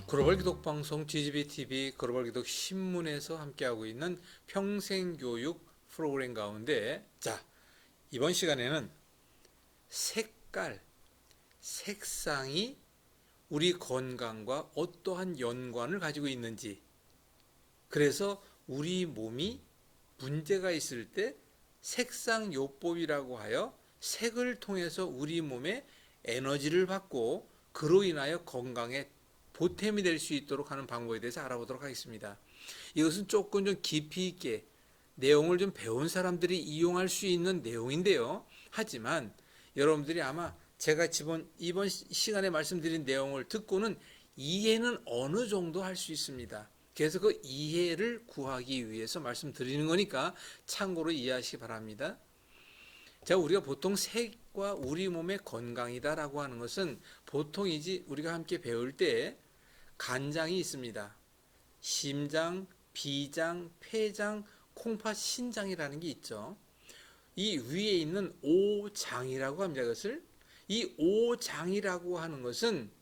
글로벌 기독 방송 GGB TV 글로벌 기독 신문에서 함께하고 있는 평생교육 프로그램 가운데 이번 시간에는 색깔, 색상이 우리 건강과 어떠한 연관을 가지고 있는지, 그래서 우리 몸이 문제가 있을 때 색상요법이라고 하여 색을 통해서 우리 몸에 에너지를 받고 그로 인하여 건강에 보탬이 될 수 있도록 하는 방법에 대해서 알아보도록 하겠습니다. 이것은 조금 좀 깊이 있게 내용을 좀 배운 사람들이 이용할 수 있는 내용인데요. 하지만 여러분들이 아마 제가 이번 시간에 말씀드린 내용을 듣고는 이해는 어느 정도 할 수 있습니다. 그래서 그 이해를 구하기 위해서 말씀드리는 거니까 참고로 이해하시기 바랍니다. 우리가 보통 색과 우리 몸의 건강이다라고 하는 것은 보통이지 우리가 함께 배울 때 간장이 있습니다. 심장, 비장, 폐장, 콩팥, 신장이라는 게 있죠. 이 위에 있는 오장이라고 합니다. 그것을 이 오장이라고 하는 것은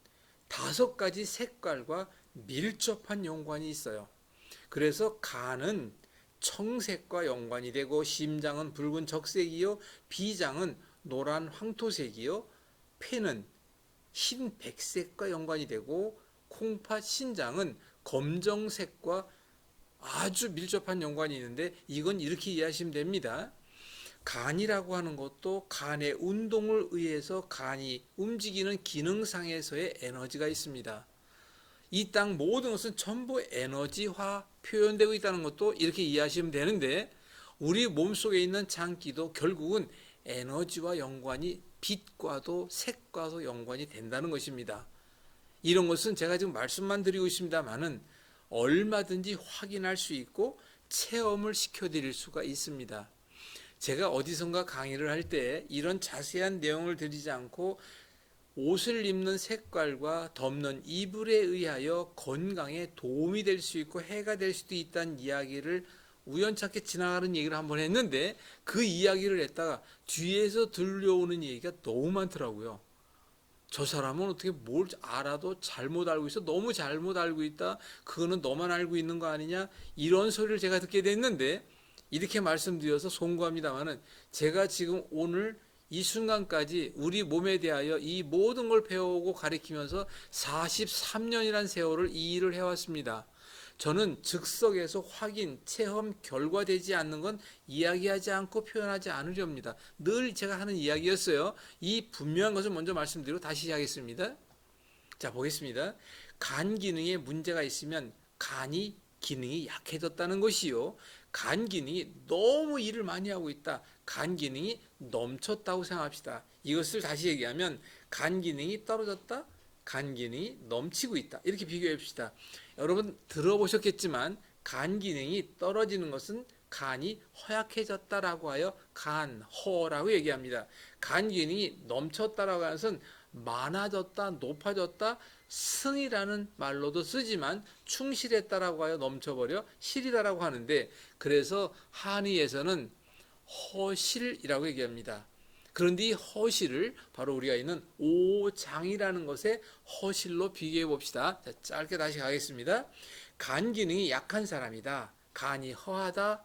5가지 색깔과 밀접한 연관이 있어요. 그래서 간은 청색과 연관이 되고, 심장은 붉은 적색이요, 비장은 노란 황토색이요, 폐는 흰 백색과 연관이 되고, 콩팥, 신장은 검정색과 아주 밀접한 연관이 있는데, 이건 이렇게 이해하시면 됩니다. 간이라고 하는 것도 간의 운동을 의해서 간이 움직이는 기능상에서의 에너지가 있습니다. 이 땅 모든 것은 전부 에너지화 표현되고 있다는 것도 이렇게 이해하시면 되는데, 우리 몸속에 있는 장기도 결국은 에너지와 연관이, 빛과도 색과도 연관이 된다는 것입니다. 이런 것은 제가 지금 말씀만 드리고 있습니다만은 얼마든지 확인할 수 있고 체험을 시켜드릴 수가 있습니다. 제가 어디선가 강의를 할 때 이런 자세한 내용을 드리지 않고 옷을 입는 색깔과 덮는 이불에 의하여 건강에 도움이 될 수 있고 해가 될 수도 있다는 이야기를 우연찮게 지나가는 얘기를 한번 했는데, 그 이야기를 했다가 뒤에서 들려오는 얘기가 너무 많더라고요. 저 사람은 어떻게 뭘 알아도 잘못 알고 있어? 너무 잘못 알고 있다? 그거는 너만 알고 있는 거 아니냐? 이런 소리를 제가 듣게 됐는데, 이렇게 말씀드려서 송구합니다만은 제가 지금 오늘 이 순간까지 우리 몸에 대하여 이 모든 걸 배워오고 가르치면서 43년이라는 세월을 이 일을 해왔습니다. 저는 즉석에서 확인, 체험, 결과되지 않는 건 이야기하지 않고 표현하지 않으렵니다. 늘 제가 하는 이야기였어요. 이 분명한 것을 먼저 말씀드리고 다시 시작하겠습니다. 보겠습니다. 간 기능에 문제가 있으면 간이 기능이 약해졌다는 것이요, 간 기능이 너무 일을 많이 하고 있다, 간 기능이 넘쳤다고 생각합시다. 이것을 다시 얘기하면 간 기능이 떨어졌다, 간 기능이 넘치고 있다, 이렇게 비교해 봅시다. 여러분 들어보셨겠지만 간 기능이 떨어지는 것은 간이 허약해졌다라고 하여 간허라고 얘기합니다. 간 기능이 넘쳤다라고 하는 것은 많아졌다, 높아졌다, 승이라는 말로도 쓰지만 충실했다라고 하여 넘쳐버려 실이다라고 하는데, 그래서 한의에서는 허실이라고 얘기합니다. 그런데 이 허실을 바로 우리가 있는 오장이라는 것에 허실로 비교해 봅시다. 짧게 다시 가겠습니다. 간 기능이 약한 사람이다, 간이 허하다,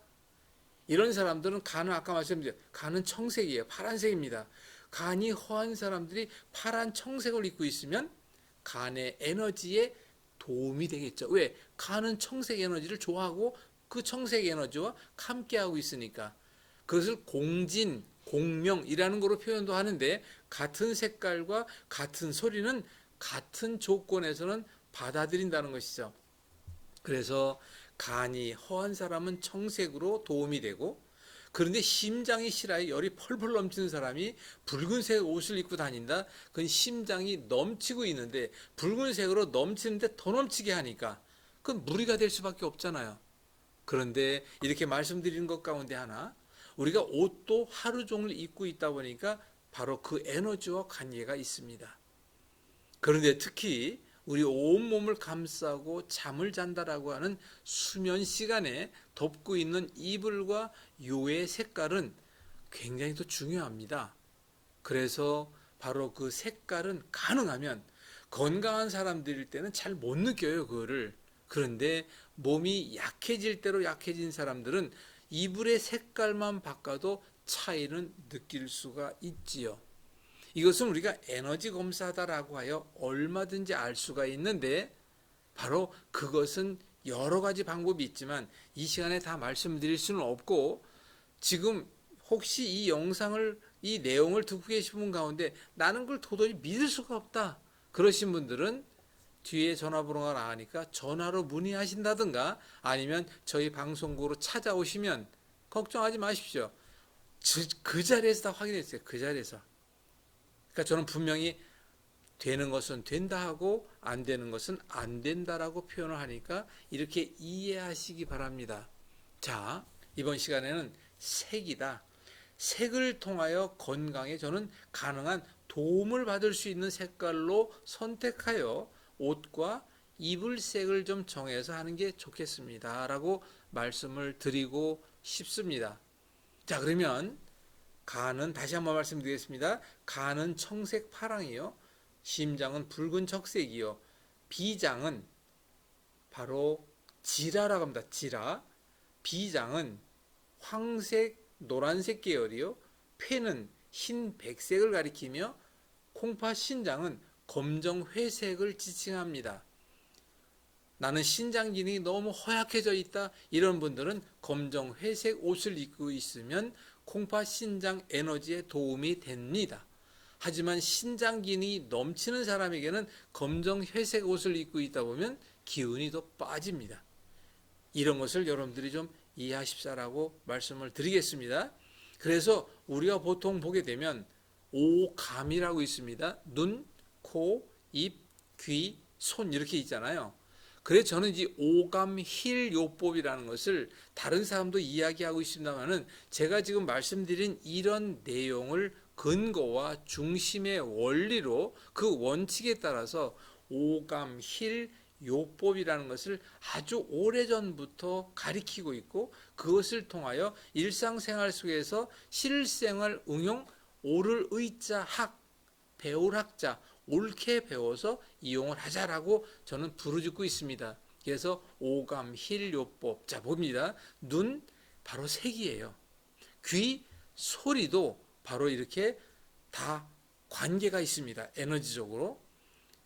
이런 사람들은 간은 아까 말씀드린 간은 청색이에요. 파란색입니다. 간이 허한 사람들이 파란 청색을 입고 있으면 간의 에너지에 도움이 되겠죠. 왜? 간은 청색 에너지를 좋아하고 그 청색 에너지와 함께하고 있으니까. 그것을 공진, 공명이라는 거로 표현도 하는데, 같은 색깔과 같은 소리는 같은 조건에서는 받아들인다는 것이죠. 그래서 간이 허한 사람은 청색으로 도움이 되고, 그런데 심장이 실하여 열이 펄펄 넘치는 사람이 붉은색 옷을 입고 다닌다? 그건 심장이 넘치고 있는데 붉은색으로 넘치는데 더 넘치게 하니까 그건 무리가 될 수밖에 없잖아요. 그런데 이렇게 말씀드리는 것 가운데 하나, 우리가 옷도 하루 종일 입고 있다 보니까 바로 그 에너지와 관계가 있습니다. 그런데 특히 우리 온몸을 감싸고 잠을 잔다라고 하는 수면 시간에 덮고 있는 이불과 요의 색깔은 굉장히 또 중요합니다. 그래서 바로 그 색깔은 가능하면 건강한 사람들일 때는 잘 못 느껴요, 그거를. 그런데 몸이 약해질 대로 약해진 사람들은 이불의 색깔만 바꿔도 차이는 느낄 수가 있지요. 이것은 우리가 에너지 검사다라고 하여 얼마든지 알 수가 있는데, 바로 그것은 여러 가지 방법이 있지만 이 시간에 다 말씀드릴 수는 없고, 지금 혹시 이 영상을, 이 내용을 듣고 계신 분 가운데 나는 그걸 도저히 믿을 수가 없다 그러신 분들은 뒤에 전화번호가 나가니까 전화로 문의하신다든가 아니면 저희 방송국으로 찾아오시면 걱정하지 마십시오. 그 자리에서 다 확인했어요. 그 자리에서. 그러니까 저는 분명히 되는 것은 된다 하고 안 되는 것은 안 된다라고 표현을 하니까 이렇게 이해하시기 바랍니다. 자, 이번 시간에는 색이다. 색을 통하여 건강에 저는 가능한 도움을 받을 수 있는 색깔로 선택하여 옷과 입을 색을 좀 정해서 하는 게 좋겠습니다 라고 말씀을 드리고 싶습니다. 자, 그러면 간은 다시 한번 말씀드리겠습니다. 간은 청색 파랑이요, 심장은 붉은 적색이요, 비장은 바로 지라라고 합니다. 지라. 비장은 황색 노란색 계열이요, 폐는 흰 백색을 가리키며 콩팥 신장은 검정 회색을 지칭합니다. 나는 신장 기능이 너무 허약해져 있다 이런 분들은 검정 회색 옷을 입고 있으면 콩팥 신장 에너지에 도움이 됩니다. 하지만 신장 기능이 넘치는 사람에게는 검정 회색 옷을 입고 있다 보면 기운이 더 빠집니다. 이런 것을 여러분들이 좀 이해하십사라고 말씀을 드리겠습니다. 그래서 우리가 보통 보게 되면 오감이라고 있습니다. 눈, 코, 입, 귀, 손 이렇게 있잖아요. 그래서 저는 이 오감힐요법이라는 것을 다른 사람도 이야기하고 있습니다만은 제가 지금 말씀드린 이런 내용을 근거와 중심의 원리로 그 원칙에 따라서 오감힐요법이라는 것을 아주 오래전부터 가리키고 있고, 그것을 통하여 일상생활 속에서 실생활 응용, 오를 의자 학, 배울 학자, 옳게 배워서 이용을 하자라고 저는 부르짖고 있습니다. 그래서 오감힐요법. 자, 봅니다. 눈, 바로 색이에요. 귀, 소리도 바로 이렇게 다 관계가 있습니다. 에너지적으로.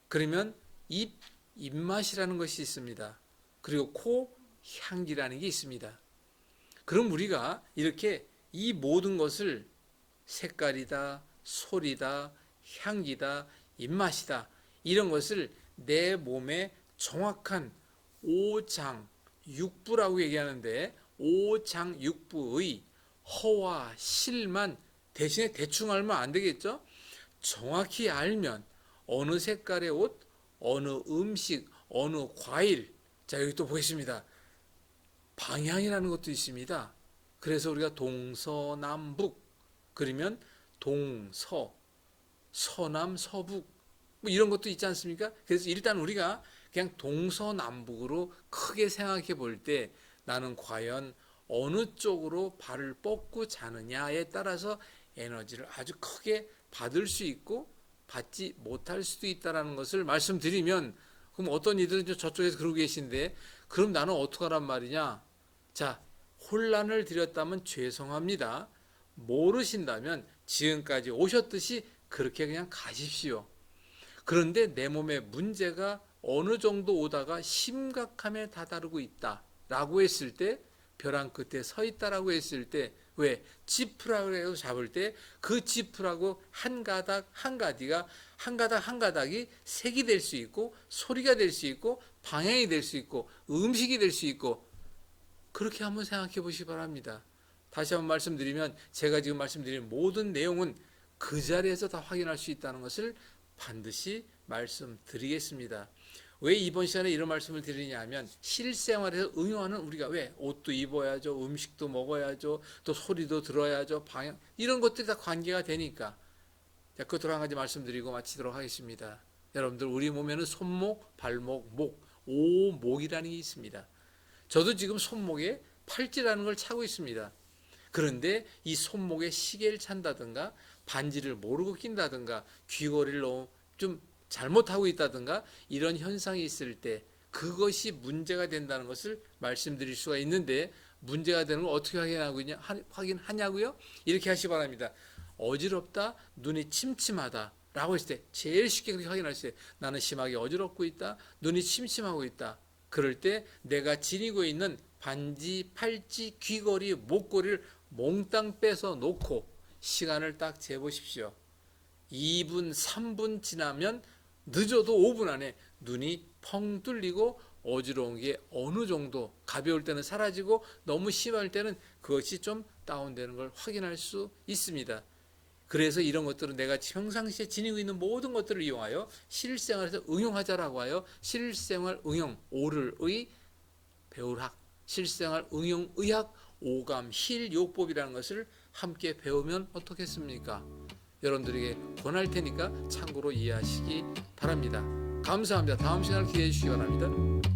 그러면 입, 입맛이라는 것이 있습니다. 그리고 코, 향기라는 게 있습니다. 그럼 우리가 이렇게 이 모든 것을 색깔이다, 소리다, 향기다, 입맛이다, 이런 것을 내 몸에 정확한 오장육부라고 얘기하는데, 오장육부의 허와 실만 대신에 대충 알면 안 되겠죠? 정확히 알면 어느 색깔의 옷, 어느 음식, 어느 과일, 자, 여기 또 보겠습니다. 방향이라는 것도 있습니다. 그래서 우리가 동서남북, 그러면 동서, 서남, 서북, 뭐 이런 것도 있지 않습니까? 그래서 일단 우리가 그냥 동서남북으로 크게 생각해 볼 때 나는 과연 어느 쪽으로 발을 뻗고 자느냐에 따라서 에너지를 아주 크게 받을 수 있고 받지 못할 수도 있다는 것을 말씀드리면, 그럼 어떤 이들은 저쪽에서 그러고 계신데 그럼 나는 어떡하란 말이냐? 자, 혼란을 드렸다면 죄송합니다. 모르신다면 지금까지 오셨듯이 그렇게 그냥 가십시오. 그런데 내 몸에 문제가 어느 정도 오다가 심각함에 다다르고 있다라고 했을 때, 벼랑 끝에 서 있다라고 했을 때, 왜 지푸라기로 잡을 때 그 지푸라고 한 가닥 한 가지가 한 가닥 한 가닥이 색이 될 수 있고 소리가 될 수 있고 방향이 될 수 있고 음식이 될 수 있고, 그렇게 한번 생각해 보시기 바랍니다. 다시 한번 말씀드리면 제가 지금 말씀드린 모든 내용은 그 자리에서 다 확인할 수 있다는 것을 반드시 말씀드리겠습니다. 왜 이번 시간에 이런 말씀을 드리냐 하면, 실생활에서 응용하는 우리가 왜 옷도 입어야죠, 음식도 먹어야죠, 또 소리도 들어야죠, 방향, 이런 것들이 다 관계가 되니까. 자, 그것들 한 가지 말씀드리고 마치도록 하겠습니다. 여러분들, 우리 몸에는 손목, 발목, 목, 오목이라는 게 있습니다. 저도 지금 손목에 팔찌라는 걸 차고 있습니다. 그런데 이 손목에 시계를 찬다든가 반지를 모르고 낀다든가 귀걸이를 너무 좀 잘못하고 있다든가 이런 현상이 있을 때 그것이 문제가 된다는 것을 말씀드릴 수가 있는데, 문제가 되는 걸 어떻게 확인하냐고요? 이렇게 하시기 바랍니다. 어지럽다, 눈이 침침하다 라고 했을 때 제일 쉽게 그렇게 확인할 수 있어요. 나는 심하게 어지럽고 있다, 눈이 침침하고 있다. 그럴 때 내가 지니고 있는 반지, 팔찌, 귀걸이, 목걸이를 몽땅 빼서 놓고 시간을 딱 재보십시오. 2분, 3분 지나면 늦어도 5분 안에 눈이 펑 뚫리고 어지러운 게 어느 정도, 가벼울 때는 사라지고 너무 심할 때는 그것이 좀 다운되는 걸 확인할 수 있습니다. 그래서 이런 것들은 내가 평상시에 지니고 있는 모든 것들을 이용하여 실생활에서 응용하자라고 하여 실생활 응용, 오를의 배울학, 실생활 응용 의학, 오감 힐 요법이라는 것을 함께 배우면 어떻겠습니까? 여러분들에게 권할 테니까 참고로 이해하시기 바랍니다. 감사합니다. 다음 시간을 기대해 주시기 바랍니다.